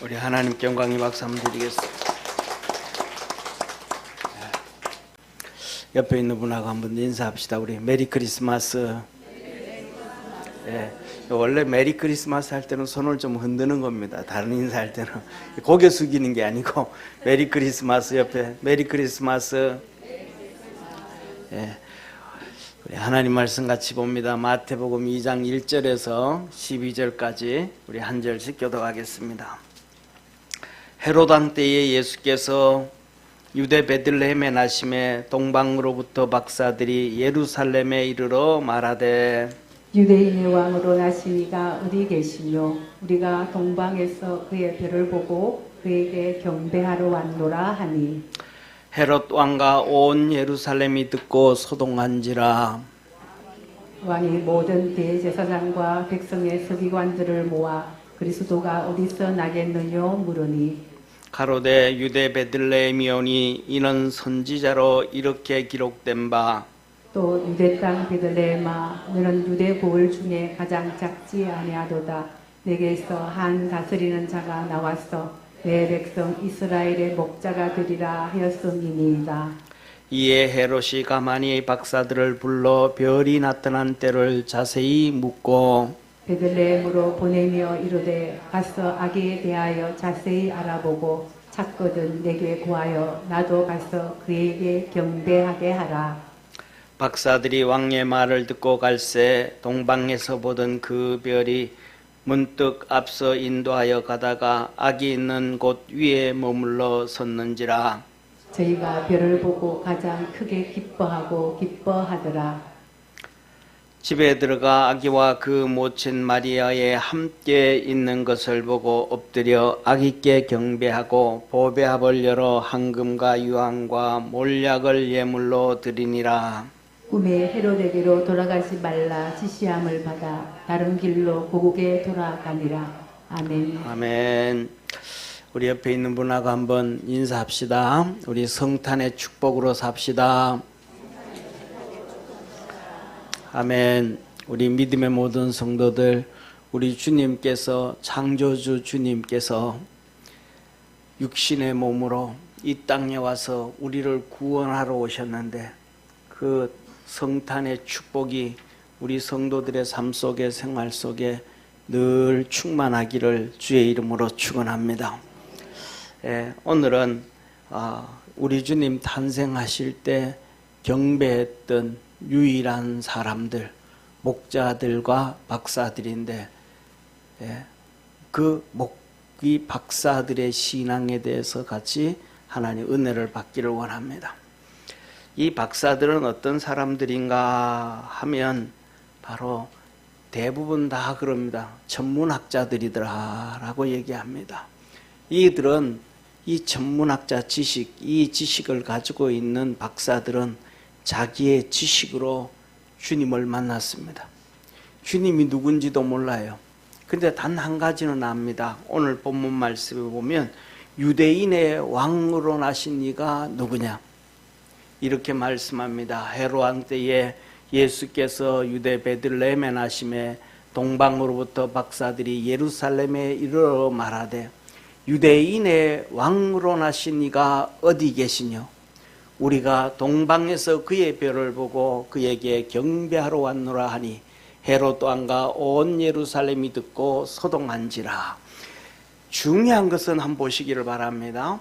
우리 하나님께 영광의 박수 한번 드리겠습니다. 옆에 있는 분하고 한번 인사합시다. 우리 메리 크리스마스. 예, 원래 메리 크리스마스 할 때는 손을 좀 흔드는 겁니다. 다른 인사할 때는 고개 숙이는 게 아니고 메리 크리스마스 옆에 메리 크리스마스. 예, 우리 하나님 말씀 같이 봅니다. 마태복음 2장 1절에서 12절까지 우리 한 절씩 교독하겠습니다. 헤롯 왕 때에 예수께서 유대 베들레헴에 나심에 동방으로부터 박사들이 예루살렘에 이르러 말하되 유대인의 왕으로 나시니가 어디 계시뇨? 우리가 동방에서 그의 별을 보고 그에게 경배하러 왔노라 하니 헤롯 왕과 온 예루살렘이 듣고 소동한지라. 왕이 모든 대제사장과 백성의 서기관들을 모아 그리스도가 어디서 나겠느뇨 물으니 가로되 유대 베들레헴이오니 이는 선지자로 이렇게 기록된 바 또 유대 땅 베들레헴아 너는 유대 고을 중에 가장 작지 아니하도다. 내게서 한 다스리는 자가 나와서 내 백성 이스라엘의 목자가 되리라 하였음이니이다. 이에 헤롯이 가만히 박사들을 불러 별이 나타난 때를 자세히 묻고 베들레헴으로 보내며 이르되 가서 아기에 대하여 자세히 알아보고 찾거든 내게 구하여 나도 가서 그에게 경배하게 하라. 박사들이 왕의 말을 듣고 갈새 동방에서 보던 그 별이 문득 앞서 인도하여 가다가 아기 있는 곳 위에 머물러 섰는지라. 저희가 별을 보고 가장 크게 기뻐하더라. 집에 들어가 아기와 그 모친 마리아에 함께 있는 것을 보고 엎드려 아기께 경배하고 보배합을 열어 황금과 유황과 몰약을 예물로 드리니라. 꿈에 헤롯에게로 돌아가지 말라 지시함을 받아 다른 길로 고국에 돌아가니라. 아멘. 아멘. 우리 옆에 있는 분하고 한번 인사합시다. 우리 성탄의 축복으로 삽시다. 아멘. 우리 믿음의 모든 성도들, 우리 주님께서 창조주 주님께서 육신의 몸으로 이 땅에 와서 우리를 구원하러 오셨는데 그 성탄의 축복이 우리 성도들의 삶 속에 생활 속에 늘 충만하기를 주의 이름으로 축원합니다. 오늘은 우리 주님 탄생하실 때 경배했던 유일한 사람들, 목자들과 박사들인데 이 박사들의 신앙에 대해서 같이 하나님 은혜를 받기를 원합니다. 이 박사들은 어떤 사람들인가 하면 바로 대부분 다 그럽니다. 천문학자들이더라 라고 얘기합니다. 이들은 이 천문학자 지식, 이 지식을 가지고 있는 박사들은 자기의 지식으로 주님을 만났습니다. 주님이 누군지도 몰라요. 근데 단 한 가지는 압니다. 오늘 본문 말씀에 보면 유대인의 왕으로 나신 이가 누구냐? 이렇게 말씀합니다. 헤롯 왕 때에 예수께서 유대 베들레헴에 나심에 동방으로부터 박사들이 예루살렘에 이르러 말하되 유대인의 왕으로 나신 이가 어디 계시뇨? 우리가 동방에서 그의 별을 보고 그에게 경배하러 왔노라 하니 헤롯 왕과 온 예루살렘이 듣고 소동한지라. 중요한 것은 한번 보시기를 바랍니다.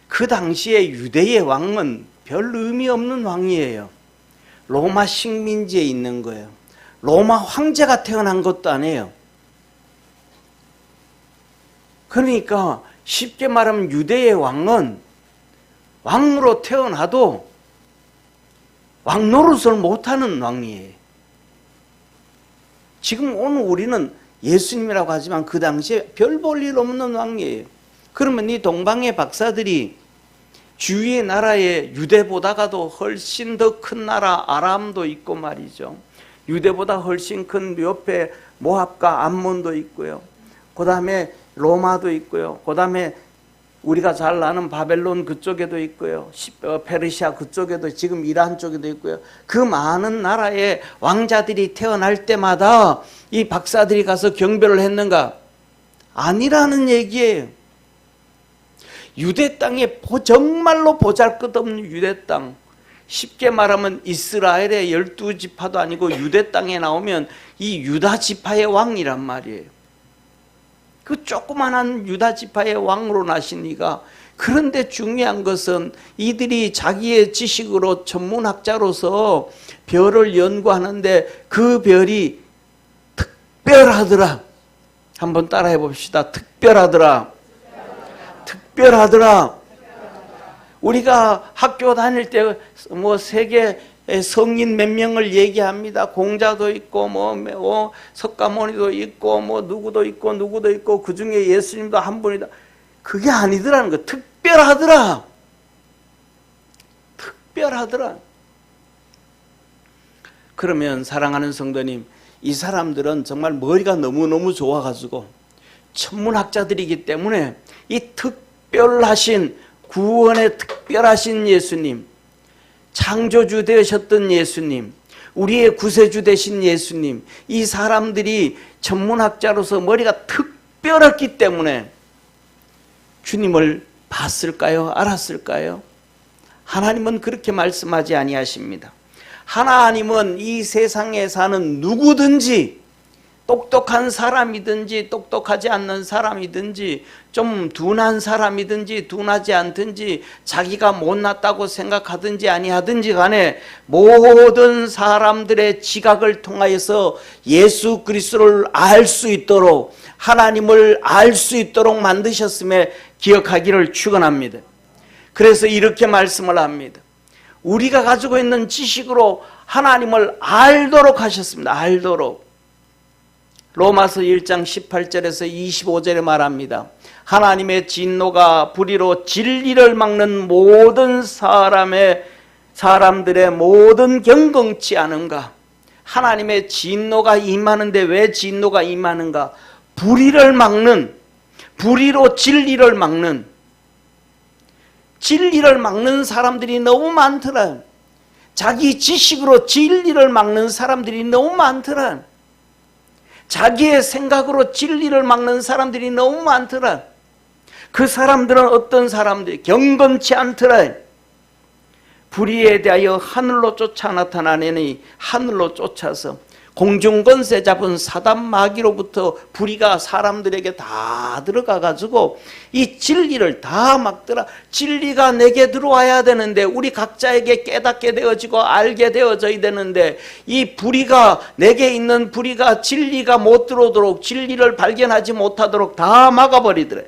그 당시에 유대의 왕은 별 의미 없는 왕이에요. 로마 식민지에 있는 거예요. 로마 황제가 태어난 것도 아니에요. 그러니까 쉽게 말하면 유대의 왕은 왕으로 태어나도 왕 노릇을 못하는 왕이에요. 지금 오늘 우리는 예수님이라고 하지만 그 당시에 별 볼 일 없는 왕이에요. 그러면 이 동방의 박사들이 주위의 나라에 유대보다가도 훨씬 더 큰 나라 아람도 있고 말이죠. 유대보다 훨씬 큰 옆에 모압과 암몬도 있고요. 그 다음에 로마도 있고요. 그 다음에 우리가 잘 아는 바벨론 그쪽에도 있고요. 페르시아 그쪽에도 지금 이란 쪽에도 있고요. 그 많은 나라의 왕자들이 태어날 때마다 이 박사들이 가서 경배를 했는가? 아니라는 얘기예요. 유대 땅에 정말로 보잘것없는 유대 땅, 쉽게 말하면 이스라엘의 12지파도 아니고 유대 땅에 나오면 이 유다 지파의 왕이란 말이에요. 그 조그만한 유다 지파의 왕으로 나신 이가, 그런데 중요한 것은 이들이 자기의 지식으로 천문학자로서 별을 연구하는데 그 별이 특별하더라. 한번 따라해 봅시다. 특별하더라. 특별하더라. 우리가 학교 다닐 때 뭐 세계 성인 몇 명을 얘기합니다. 공자도 있고 뭐 석가모니도 있고 뭐 누구도 있고 그 중에 예수님도 한 분이다. 그게 아니더라는 거. 특별하더라. 특별하더라. 그러면 사랑하는 성도님, 이 사람들은 정말 머리가 너무너무 좋아가지고 천문학자들이기 때문에 이 특별하신, 구원의 특별하신 예수님, 창조주 되셨던 예수님, 우리의 구세주 되신 예수님, 이 사람들이 천문학자로서 머리가 특별했기 때문에 주님을 봤을까요? 알았을까요? 하나님은 그렇게 말씀하지 아니하십니다. 하나님은 이 세상에 사는 누구든지, 똑똑한 사람이든지 똑똑하지 않는 사람이든지, 좀 둔한 사람이든지 둔하지 않든지, 자기가 못났다고 생각하든지 아니하든지 간에 모든 사람들의 지각을 통하여서 예수 그리스도를 알 수 있도록, 하나님을 알 수 있도록 만드셨음에 기억하기를 축원합니다. 그래서 이렇게 말씀을 합니다. 우리가 가지고 있는 지식으로 하나님을 알도록 하셨습니다. 알도록. 로마서 1장 18절에서 25절에 말합니다. 하나님의 진노가 불의로 진리를 막는 모든 사람들의 모든 경건치 않은가. 하나님의 진노가 임하는데 왜 진노가 임하는가? 불의를 막는, 불의로 진리를 막는, 진리를 막는 사람들이 너무 많더라. 자기 지식으로 진리를 막는 사람들이 너무 많더라. 자기의 생각으로 진리를 막는 사람들이 너무 많더라. 그 사람들은 어떤 사람들? 경건치 않더라. 불의에 대하여 하늘로 쫓아 나타나니 하늘로 쫓아서 공중권세 잡은 사단 마귀로부터 불의가 사람들에게 다 들어가 가지고 이 진리를 다 막더라. 진리가 내게 들어와야 되는데, 우리 각자에게 깨닫게 되어지고 알게 되어져야 되는데, 이 불의가, 내게 있는 불의가 진리가 못 들어오도록, 진리를 발견하지 못하도록 다 막아버리더래.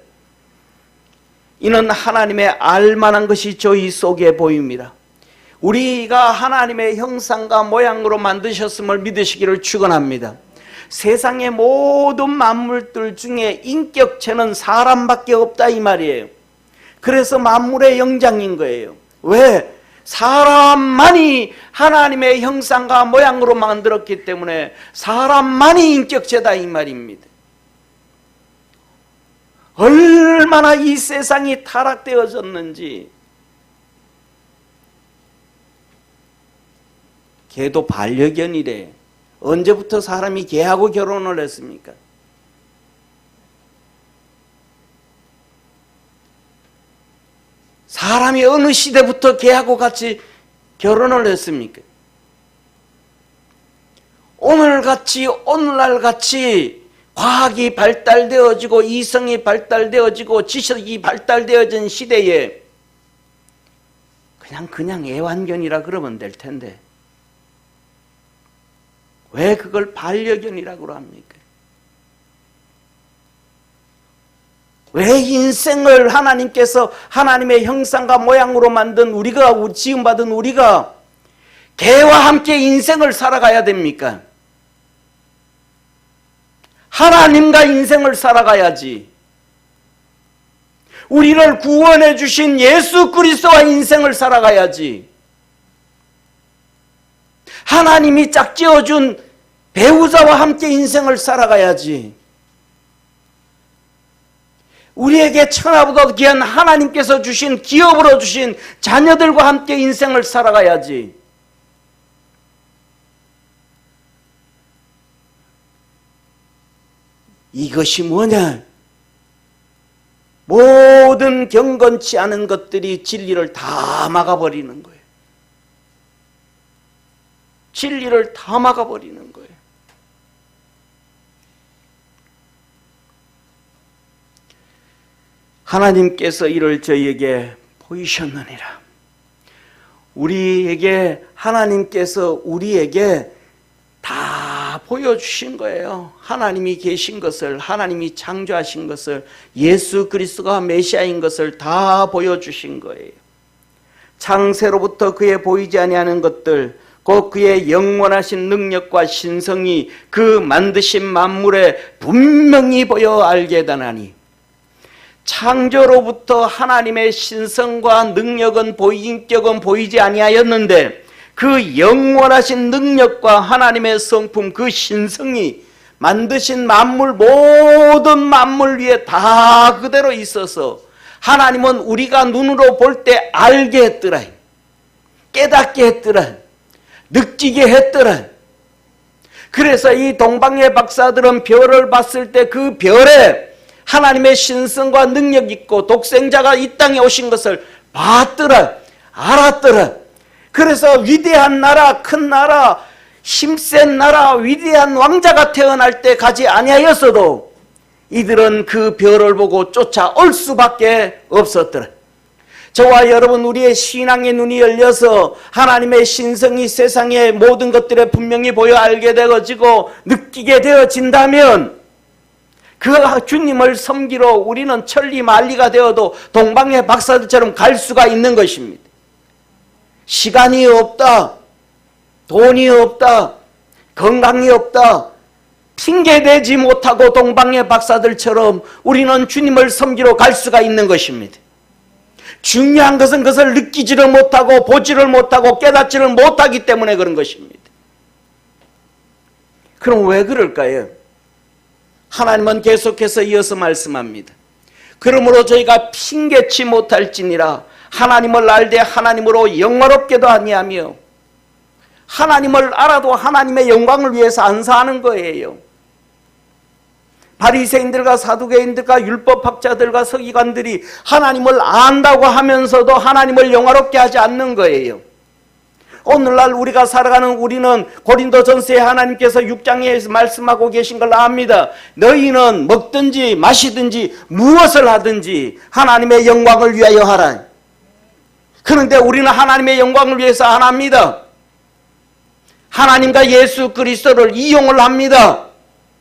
이는 하나님의 알만한 것이 저희 속에 보입니다. 우리가 하나님의 형상과 모양으로 만드셨음을 믿으시기를 축원합니다. 세상의 모든 만물들 중에 인격체는 사람밖에 없다 이 말이에요. 그래서 만물의 영장인 거예요. 왜? 사람만이 하나님의 형상과 모양으로 만들었기 때문에 사람만이 인격체다 이 말입니다. 얼마나 이 세상이 타락되어졌는지. 개도 반려견이래. 언제부터 사람이 개하고 결혼을 했습니까? 사람이 어느 시대부터 개하고 같이 결혼을 했습니까? 오늘날 같이 과학이 발달되어지고 이성이 발달되어지고 지식이 발달되어진 시대에 그냥 애완견이라 그러면 될 텐데 왜 그걸 반려견이라고 합니까? 왜 인생을 하나님께서 하나님의 형상과 모양으로 만든 우리가, 지음받은 우리가 개와 함께 인생을 살아가야 됩니까? 하나님과 인생을 살아가야지. 우리를 구원해 주신 예수 그리스도와 인생을 살아가야지. 하나님이 짝지어준 배우자와 함께 인생을 살아가야지. 우리에게 천하보다 귀한 하나님께서 주신, 기업으로 주신 자녀들과 함께 인생을 살아가야지. 이것이 뭐냐? 모든 모든 경건치 않은 것들이 진리를 다 막아버리는 거예요. 진리를 다 막아버리는 거예요. 하나님께서 이를 저희에게 보이셨느니라. 하나님께서 우리에게 다 보여주신 거예요. 하나님이 계신 것을, 하나님이 창조하신 것을, 예수 그리스도가 메시아인 것을 다 보여주신 거예요. 창세로부터 그의 보이지 아니하는 것들, 곧 그의 영원하신 능력과 신성이 그 만드신 만물에 분명히 보여 알게 되나니, 창조로부터 하나님의 신성과 능력은 인격은 보이지 아니하였는데 그 영원하신 능력과 하나님의 성품, 그 신성이 만드신 만물, 모든 만물 위에 다 그대로 있어서 하나님은 우리가 눈으로 볼 때 알게 했더라, 깨닫게 했더라, 느끼게 했더라. 그래서 이 동방의 박사들은 별을 봤을 때 그 별에 하나님의 신성과 능력이 있고 독생자가 이 땅에 오신 것을 봤더라, 알았더라. 그래서 위대한 나라, 큰 나라, 힘센 나라, 위대한 왕자가 태어날 때 가지 아니하였어도 이들은 그 별을 보고 쫓아올 수밖에 없었더라. 저와 여러분, 우리의 신앙의 눈이 열려서 하나님의 신성이 세상의 모든 것들에 분명히 보여 알게 되어지고 느끼게 되어진다면 그 주님을 섬기러 우리는 천리만리가 되어도 동방의 박사들처럼 갈 수가 있는 것입니다. 시간이 없다, 돈이 없다, 건강이 없다, 핑계대지 못하고 동방의 박사들처럼 우리는 주님을 섬기러 갈 수가 있는 것입니다. 중요한 것은 그것을 느끼지를 못하고 보지를 못하고 깨닫지를 못하기 때문에 그런 것입니다. 그럼 왜 그럴까요? 하나님은 계속해서 이어서 말씀합니다. 그러므로 저희가 핑계치 못할지니라 하나님을 알되 하나님으로 영화롭게도 아니하며, 하나님을 알아도 하나님의 영광을 위해서 안 사는 거예요. 바리새인들과 사두개인들과 율법학자들과 서기관들이 하나님을 안다고 하면서도 하나님을 영화롭게 하지 않는 거예요. 오늘날 우리가 살아가는 우리는 고린도전서에 하나님께서 6장에 말씀하고 계신 걸 압니다. 너희는 먹든지 마시든지 무엇을 하든지 하나님의 영광을 위하여 하라. 그런데 우리는 하나님의 영광을 위해서 안 합니다. 하나님과 예수 그리스도를 이용을 합니다.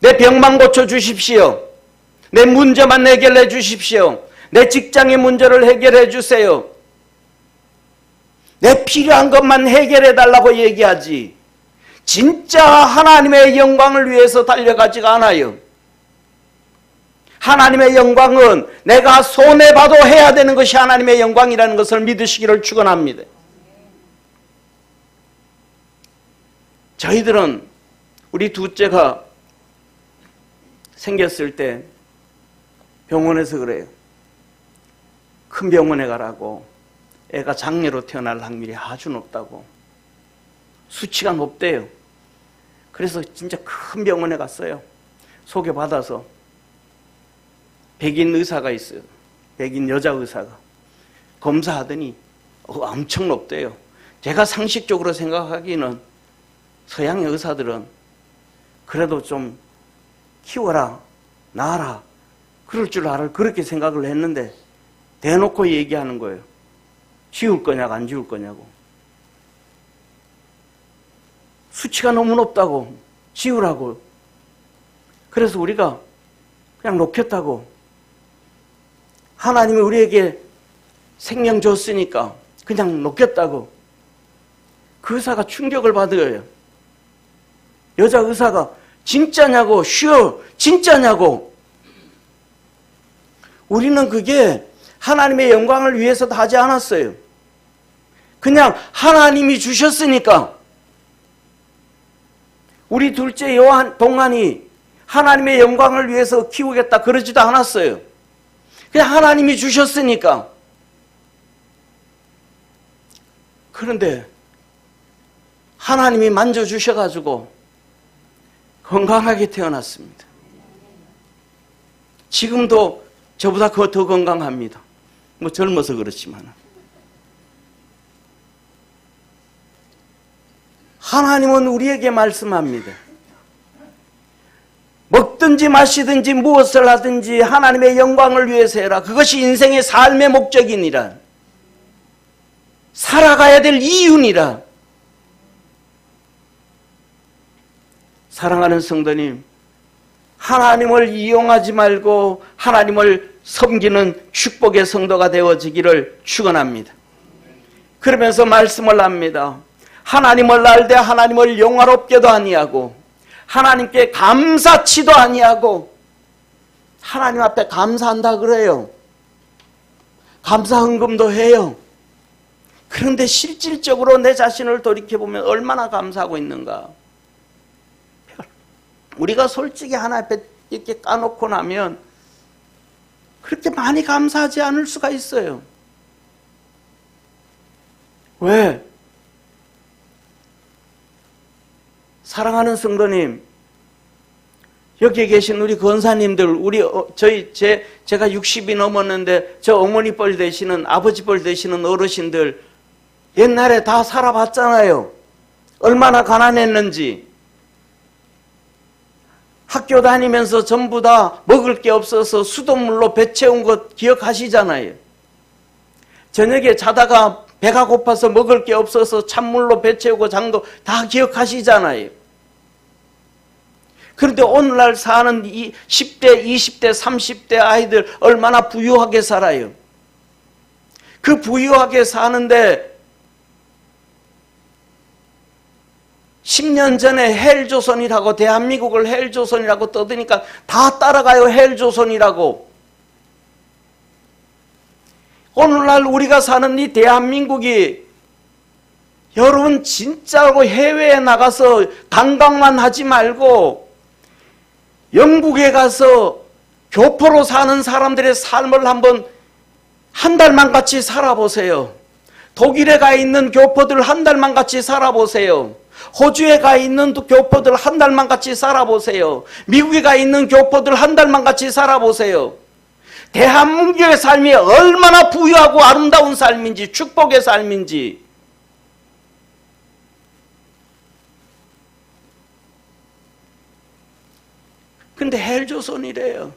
내 병만 고쳐주십시오. 내 문제만 해결해 주십시오. 내 직장의 문제를 해결해 주세요. 내 필요한 것만 해결해 달라고 얘기하지 진짜 하나님의 영광을 위해서 달려가지가 않아요. 하나님의 영광은 내가 손해봐도 해야 되는 것이 하나님의 영광이라는 것을 믿으시기를 축원합니다. 저희들은 우리 둘째가 생겼을 때 병원에서 그래요. 큰 병원에 가라고. 애가 장녀로 태어날 확률이 아주 높다고. 수치가 높대요. 그래서 진짜 큰 병원에 갔어요. 소개받아서. 백인 의사가 있어요. 백인 여자 의사가. 검사하더니 엄청 높대요. 제가 상식적으로 생각하기는 서양의 의사들은 그래도 좀 키워라, 낳아라, 그럴 줄 알아. 그렇게 생각을 했는데 대놓고 얘기하는 거예요. 지울 거냐고 안 지울 거냐고. 수치가 너무 높다고 지우라고. 그래서 우리가 그냥 놓겠다고. 하나님이 우리에게 생명 줬으니까 그냥 놓겠다고. 그 의사가 충격을 받아요. 여자 의사가 진짜냐고, 쉬어, 진짜냐고. 우리는 그게 하나님의 영광을 위해서도 하지 않았어요. 그냥 하나님이 주셨으니까. 우리 둘째 동안이 하나님의 영광을 위해서 키우겠다 그러지도 않았어요. 그냥 하나님이 주셨으니까. 그런데 하나님이 만져주셔가지고 건강하게 태어났습니다. 지금도 저보다 더 건강합니다. 뭐 젊어서 그렇지만. 하나님은 우리에게 말씀합니다. 먹든지 마시든지 무엇을 하든지 하나님의 영광을 위해서 해라. 그것이 인생의 삶의 목적이니라. 살아가야 될 이유니라. 사랑하는 성도님, 하나님을 이용하지 말고 하나님을 섬기는 축복의 성도가 되어지기를 축원합니다. 그러면서 말씀을 합니다. 하나님을 알되 하나님을 영화롭게도 아니하고 하나님께 감사치도 아니하고. 하나님 앞에 감사한다 그래요. 감사 헌금도 해요. 그런데 실질적으로 내 자신을 돌이켜보면 얼마나 감사하고 있는가. 우리가 솔직히 하나님 앞에 이렇게 까놓고 나면 그렇게 많이 감사하지 않을 수가 있어요. 왜? 사랑하는 성도님, 여기에 계신 우리 권사님들, 제가 60이 넘었는데 저 어머니 뻘 되시는, 아버지 뻘 되시는 어르신들 옛날에 다 살아봤잖아요. 얼마나 가난했는지. 학교 다니면서 전부 다 먹을 게 없어서 수돗물로 배 채운 것 기억하시잖아요. 저녁에 자다가 배가 고파서 먹을 게 없어서 찬물로 배 채우고 잔 거 다 기억하시잖아요. 그런데 오늘날 사는 이 10대, 20대, 30대 아이들 얼마나 부유하게 살아요. 그 부유하게 사는데 10년 전에 헬조선이라고, 대한민국을 헬조선이라고 떠드니까 다 따라가요. 헬조선이라고. 오늘날 우리가 사는 이 대한민국이, 여러분 진짜로 해외에 나가서 관광만 하지 말고 영국에 가서 교포로 사는 사람들의 삶을 한번 한 달만 같이 살아보세요. 독일에 가 있는 교포들 한 달만 같이 살아보세요. 호주에 가 있는 교포들 한 달만 같이 살아보세요. 미국에 가 있는 교포들 한 달만 같이 살아보세요. 대한민국의 삶이 얼마나 부유하고 아름다운 삶인지, 축복의 삶인지. 근데 헬조선이래요.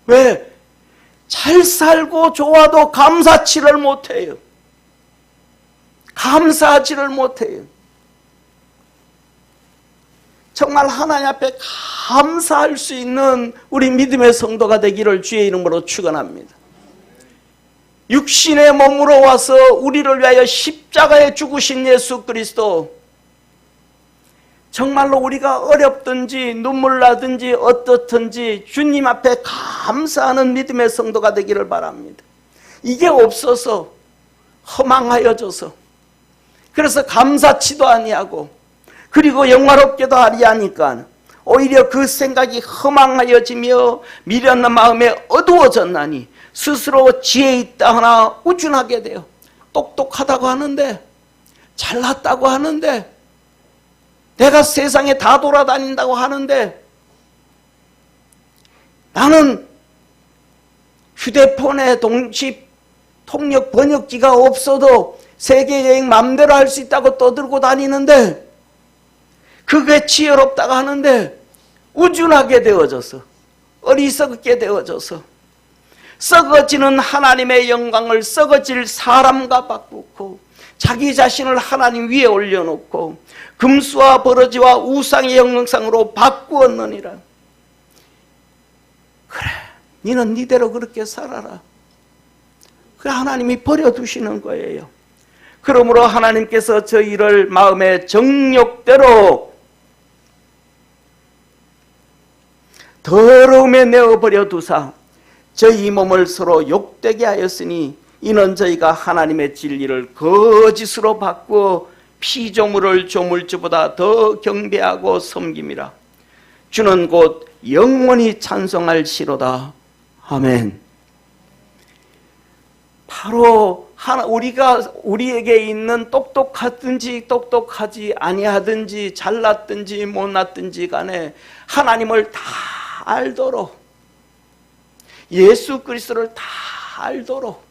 왜? 잘 살고 좋아도 감사치를 못해요. 감사하지를 못해요. 정말 하나님 앞에 감사할 수 있는 우리 믿음의 성도가 되기를 주의 이름으로 축원합니다. 육신의 몸으로 와서 우리를 위하여 십자가에 죽으신 예수 그리스도, 정말로 우리가 어렵든지 눈물 나든지 어떻든지 주님 앞에 감사하는 믿음의 성도가 되기를 바랍니다. 이게 없어서 허망하여져서, 그래서 감사치도 아니하고, 그리고 영화롭게도 아니하니까 오히려 그 생각이 허망하여지며 미련한 마음에 어두워졌나니 스스로 지혜 있다 하나 우준하게 돼요. 똑똑하다고 하는데, 잘났다고 하는데, 내가 세상에 다 돌아다닌다고 하는데, 나는 휴대폰에 동시 통역 번역기가 없어도 세계여행 맘대로 할 수 있다고 떠들고 다니는데, 그게 지혜롭다고 하는데 우준하게 되어져서, 어리석게 되어져서 썩어지는 하나님의 영광을 썩어질 사람과 바꾸고 자기 자신을 하나님 위에 올려놓고 금수와 버러지와 우상의 형상으로 바꾸었느니라. 그래, 너는 니대로 그렇게 살아라. 그래, 하나님이 버려두시는 거예요. 그러므로 하나님께서 저희를 마음의 정욕대로 더러움에 내어버려 두사 저희 몸을 서로 욕되게 하였으니, 이는 저희가 하나님의 진리를 거짓으로 바꾸어 피조물을 조물주보다 더 경배하고 섬김이라. 주는 곧 영원히 찬송할 시로다. 아멘. 바로 우리에게 있는 똑똑하든지 똑똑하지 아니하든지 잘났든지 못났든지 간에 하나님을 다 알도록, 예수 그리스도를 다 알도록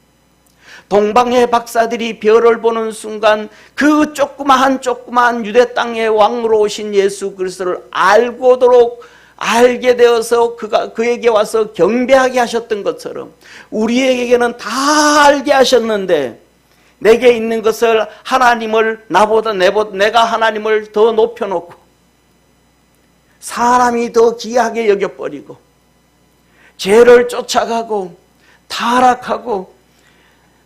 동방의 박사들이 별을 보는 순간 그 조그마한 유대 땅의 왕으로 오신 예수 그리스도를 알게 되어서 그에게 와서 경배하게 하셨던 것처럼 우리에게는 다 알게 하셨는데, 내게 있는 것을 하나님을 내가 하나님을 더 높여놓고 사람이 더 귀하게 여겨버리고 죄를 쫓아가고 타락하고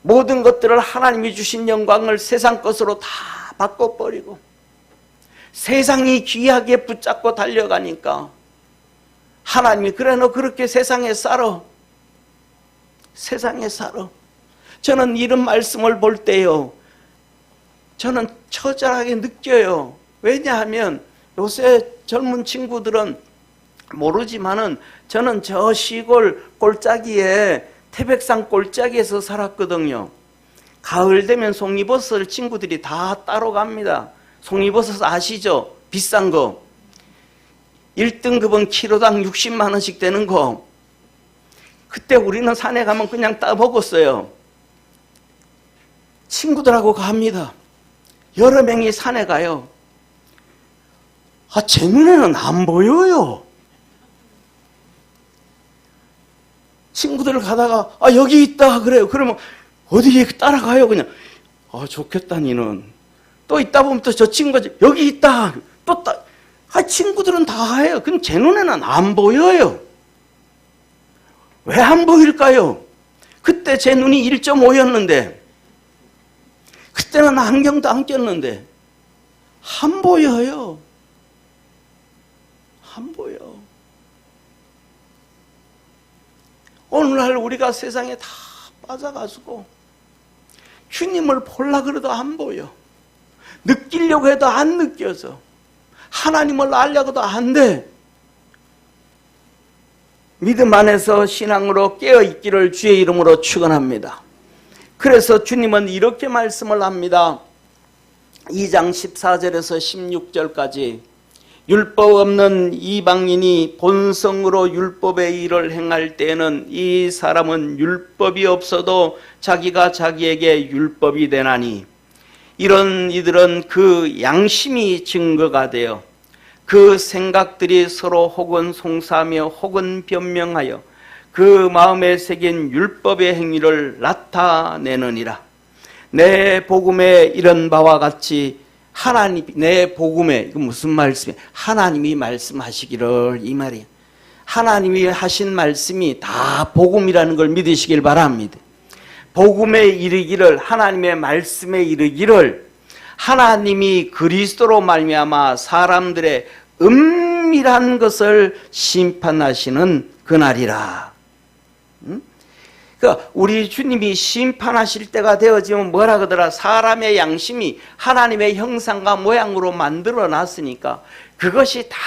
모든 것들을 하나님이 주신 영광을 세상 것으로 다 바꿔버리고 세상이 귀하게 붙잡고 달려가니까 하나님이 그래 너 그렇게 세상에 살아. 저는 이런 말씀을 볼 때요, 저는 처절하게 느껴요. 왜냐하면 요새 젊은 친구들은 모르지만은 저는 저 시골 골짜기에 태백산 골짜기에서 살았거든요. 가을 되면 송이버섯을 친구들이 다 따러 갑니다. 송이버섯 아시죠? 비싼 거. 1등급은 키로당 60만 원씩 되는 거. 그때 우리는 산에 가면 그냥 따 먹었어요. 친구들하고 갑니다. 여러 명이 산에 가요. 제 눈에는 안 보여요. 친구들 가다가 여기 있다 그래요. 그러면 어디에 따라가요. 그냥 좋겠다 니는. 또 있다 보면 또 저 친구가 여기 있다 또 친구들은 다 해요. 근데 제 눈에는 안 보여요. 왜 안 보일까요? 그때 제 눈이 1.5였는데 그때는 안경도 안 꼈는데 안 보여요. 안 보여. 오늘날 우리가 세상에 다 빠져가지고 주님을 보려고 그래도 안 보여. 느끼려고 해도 안 느껴져. 하나님을 알려고도 안 돼. 믿음 안에서 신앙으로 깨어있기를 주의 이름으로 축원합니다. 그래서 주님은 이렇게 말씀을 합니다. 2장 14절에서 16절까지 율법 없는 이방인이 본성으로 율법의 일을 행할 때에는 이 사람은 율법이 없어도 자기가 자기에게 율법이 되나니 이런 이들은 그 양심이 증거가 되어 그 생각들이 서로 혹은 송사하며 혹은 변명하여 그 마음에 새긴 율법의 행위를 나타내느니라. 내 복음에 이런 바와 같이 내 복음에, 이거 무슨 말씀이에요? 하나님이 말씀하시기를, 이 말이에요. 하나님이 하신 말씀이 다 복음이라는 걸 믿으시길 바랍니다. 복음에 이르기를, 하나님의 말씀에 이르기를, 하나님이 그리스도로 말미암아 사람들의 은밀한 것을 심판하시는 그날이라. 그러니까 우리 주님이 심판하실 때가 되어지면 뭐라 그러더라? 사람의 양심이 하나님의 형상과 모양으로 만들어 놨으니까 그것이 다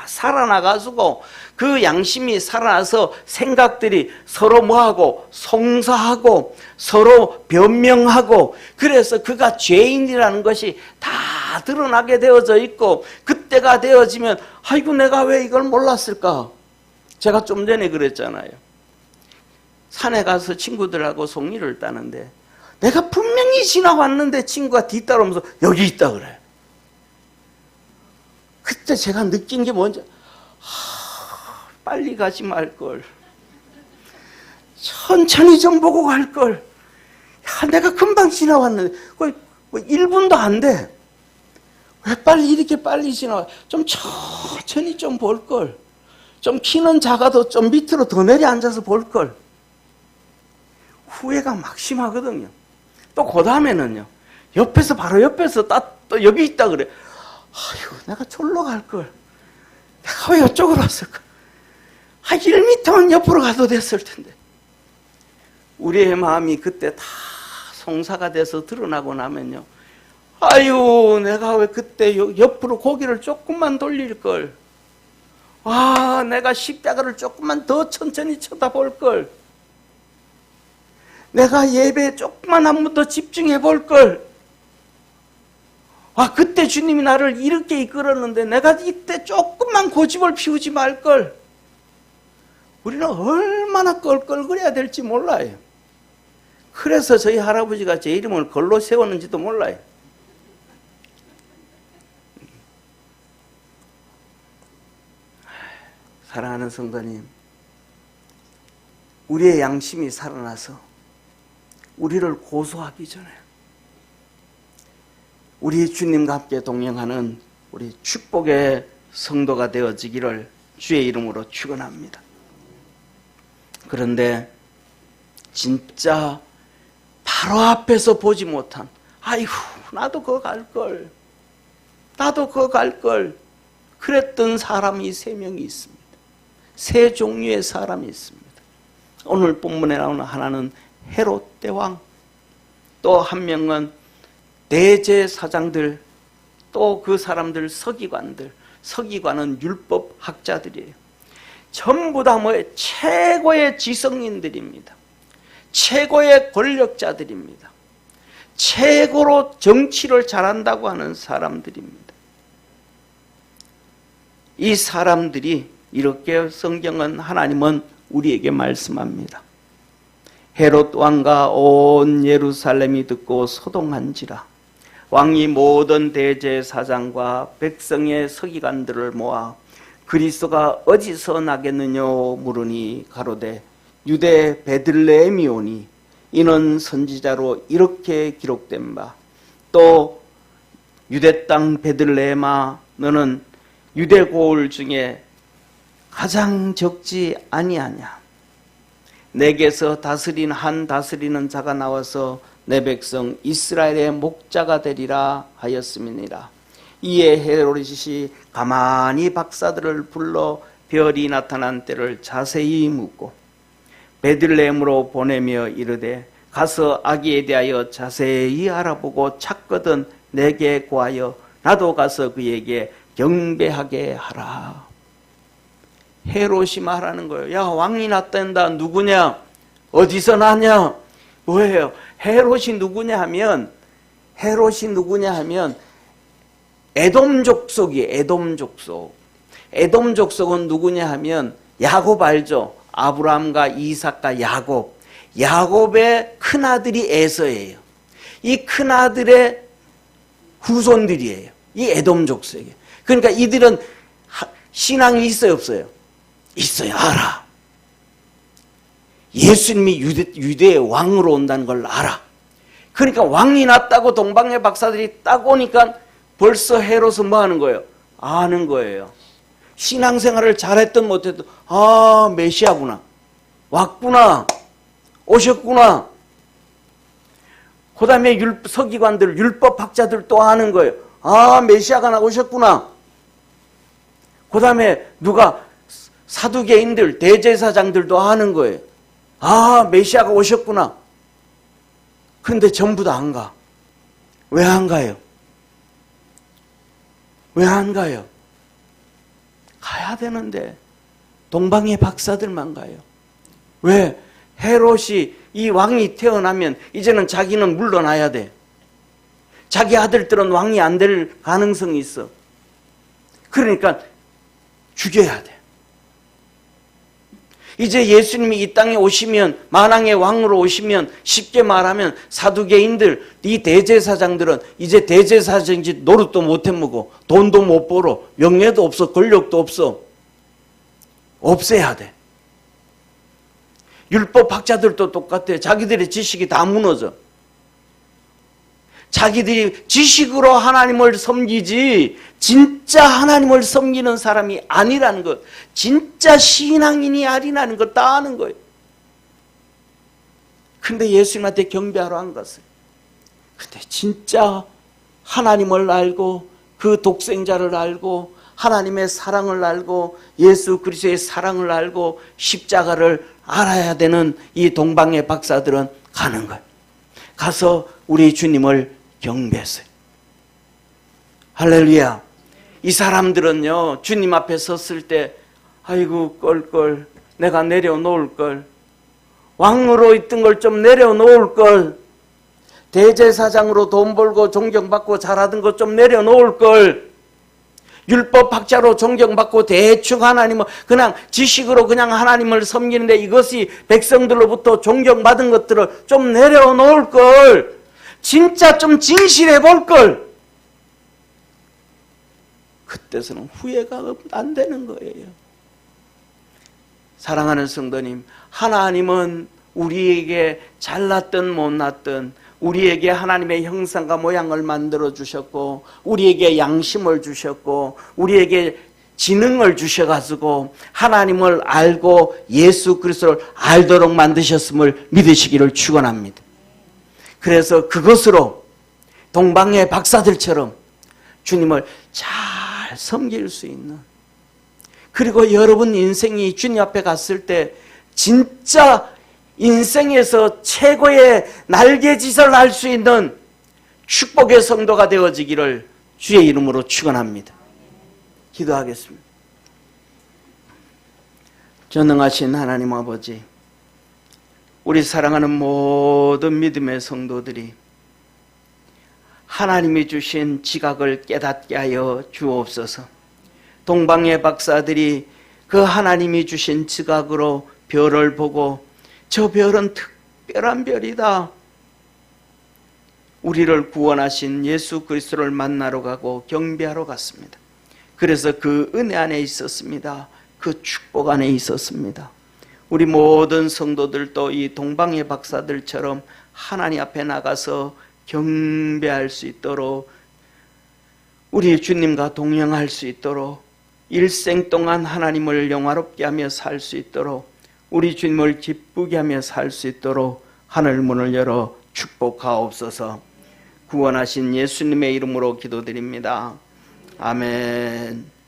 살아나가지고 그 양심이 살아나서 생각들이 서로 뭐하고 송사하고 서로 변명하고 그래서 그가 죄인이라는 것이 다 드러나게 되어져 있고 그때가 되어지면 아이고 내가 왜 이걸 몰랐을까? 제가 좀 전에 그랬잖아요. 산에 가서 친구들하고 송이를 따는데 내가 분명히 지나왔는데 친구가 뒤따라오면서 여기 있다 그래요. 그때 제가 느낀 게 뭔지 빨리 가지 말걸. 천천히 좀 보고 갈걸. 내가 금방 지나왔는데 1분도 안 돼. 왜 이렇게 빨리 지나와? 좀 천천히 좀 볼걸. 좀 키는 작아도 좀 밑으로 더 내려앉아서 볼걸. 후회가 막심하거든요. 또 그 다음에는요. 바로 옆에서 또 여기 있다 그래. 아이고 내가 절로 갈걸. 내가 왜 이쪽으로 왔을까? 1m만 옆으로 가도 됐을 텐데. 우리의 마음이 그때 다 송사가 돼서 드러나고 나면요. 아유 내가 왜 그때 옆으로 고개를 조금만 돌릴걸. 내가 십자가를 조금만 더 천천히 쳐다볼걸. 내가 예배에 조금만 한 번 더 집중해 볼걸. 그때 주님이 나를 이렇게 이끌었는데 내가 이때 조금만 고집을 피우지 말걸. 우리는 얼마나 껄껄거려야 될지 몰라요. 그래서 저희 할아버지가 제 이름을 걸로 세웠는지도 몰라요. 사랑하는 성도님, 우리의 양심이 살아나서 우리를 고소하기 전에 우리 주님과 함께 동행하는 우리 축복의 성도가 되어지기를 주의 이름으로 축원합니다. 그런데 진짜 바로 앞에서 보지 못한, 아이고 나도 그거 갈걸, 나도 그거 갈걸 그랬던 사람이 3명이 있습니다. 3 종류의 사람이 있습니다. 오늘 본문에 나오는 하나는 헤롯 대왕, 또 한 명은 대제사장들, 또 그 사람들 서기관들. 서기관은 율법 학자들이에요. 전부 다 최고의 지성인들입니다. 최고의 권력자들입니다. 최고로 정치를 잘한다고 하는 사람들입니다. 이 사람들이 이렇게 성경은, 하나님은 우리에게 말씀합니다. 헤롯 왕과 온 예루살렘이 듣고 소동한지라. 왕이 모든 대제사장과 백성의 서기관들을 모아 그리스도가 어디서 나겠느냐 물으니 가로되 유대 베들레헴이 오니 이는 선지자로 이렇게 기록된 바, 또 유대 땅 베들레헴아 너는 유대 고을 중에 가장 적지 아니하냐. 내게서 다스린 한 다스리는 자가 나와서 내 백성 이스라엘의 목자가 되리라 하였음이니라. 이에 헤롯이 가만히 박사들을 불러 별이 나타난 때를 자세히 묻고 베들레헴으로 보내며 이르되 가서 아기에 대하여 자세히 알아보고 찾거든 내게 구하여 나도 가서 그에게 경배하게 하라. 헤롯이 말하는 거예요. 야, 왕이 났단다. 누구냐? 어디서 나냐? 뭐예요? 헤롯이 누구냐 하면 에돔 족속이에요. 에돔 족속. 에돔 족속은 누구냐 하면 야곱 알죠? 아브라함과 이삭과 야곱. 야곱의 큰아들이 에서예요. 이 큰아들의 후손들이에요. 이 에돔 족속이에요. 그러니까 이들은 신앙이 있어요, 없어요? 있어요. 알아. 예수님이 유대의 왕으로 온다는 걸 알아. 그러니까 왕이 났다고 동방의 박사들이 딱 오니까 벌써 헤롯은 뭐 하는 거예요? 아는 거예요. 신앙생활을 잘했든 못했든, 아, 메시아구나. 왔구나. 오셨구나. 그 다음에 서기관들, 율법학자들 또 아는 거예요. 아, 메시아가 오셨구나. 그 다음에 누가 사두개인들, 대제사장들도 아는 거예요. 아, 메시아가 오셨구나. 그런데 전부 다 안 가. 왜 안 가요? 왜 안 가요? 가야 되는데 동방의 박사들만 가요. 왜? 헤롯이 이 왕이 태어나면 이제는 자기는 물러나야 돼. 자기 아들들은 왕이 안 될 가능성이 있어. 그러니까 죽여야 돼. 이제 예수님이 이 땅에 오시면, 만왕의 왕으로 오시면, 쉽게 말하면 사두개인들, 이 대제사장들은 이제 대제사장인지 노릇도 못 해먹어. 돈도 못 벌어. 명예도 없어. 권력도 없어. 없애야 돼. 율법학자들도 똑같아요. 자기들의 지식이 다 무너져. 자기들이 지식으로 하나님을 섬기지 진짜 하나님을 섬기는 사람이 아니라는 것, 진짜 신앙인이 아니라는 것 다 아는 거예요. 근데 예수님한테 경배하러 안 갔어요. 근데 진짜 하나님을 알고 그 독생자를 알고 하나님의 사랑을 알고 예수 그리스도의 사랑을 알고 십자가를 알아야 되는 이 동방의 박사들은 가는 거예요. 가서 우리 주님을 경배했어요. 할렐루야. 이 사람들은요, 주님 앞에 섰을 때 아이고 껄껄 내가 내려놓을 걸, 왕으로 있던 걸 좀 내려놓을 걸, 대제사장으로 돈 벌고 존경받고 잘하던 것 좀 내려놓을 걸, 율법학자로 존경받고 대충 하나님을 그냥 지식으로 그냥 하나님을 섬기는데 이것이 백성들로부터 존경받은 것들을 좀 내려놓을 걸, 진짜 좀 진실해 볼 걸. 그때서는 후회가 안 되는 거예요. 사랑하는 성도님, 하나님은 우리에게 잘났든 못났든 우리에게 하나님의 형상과 모양을 만들어 주셨고, 우리에게 양심을 주셨고, 우리에게 지능을 주셔가지고 하나님을 알고 예수 그리스도를 알도록 만드셨음을 믿으시기를 축원합니다. 그래서 그것으로 동방의 박사들처럼 주님을 잘 섬길 수 있는, 그리고 여러분 인생이 주님 앞에 갔을 때 진짜 인생에서 최고의 날개짓을 할 수 있는 축복의 성도가 되어지기를 주의 이름으로 축원합니다. 기도하겠습니다. 전능하신 하나님 아버지, 우리 사랑하는 모든 믿음의 성도들이 하나님이 주신 지각을 깨닫게 하여 주옵소서. 동방의 박사들이 그 하나님이 주신 지각으로 별을 보고 저 별은 특별한 별이다, 우리를 구원하신 예수 그리스도를 만나러 가고 경배하러 갔습니다. 그래서 그 은혜 안에 있었습니다. 그 축복 안에 있었습니다. 우리 모든 성도들도 이 동방의 박사들처럼 하나님 앞에 나가서 경배할 수 있도록, 우리 주님과 동행할 수 있도록, 일생 동안 하나님을 영화롭게 하며 살 수 있도록, 우리 주님을 기쁘게 하며 살 수 있도록 하늘 문을 열어 축복하옵소서. 구원하신 예수님의 이름으로 기도드립니다. 아멘.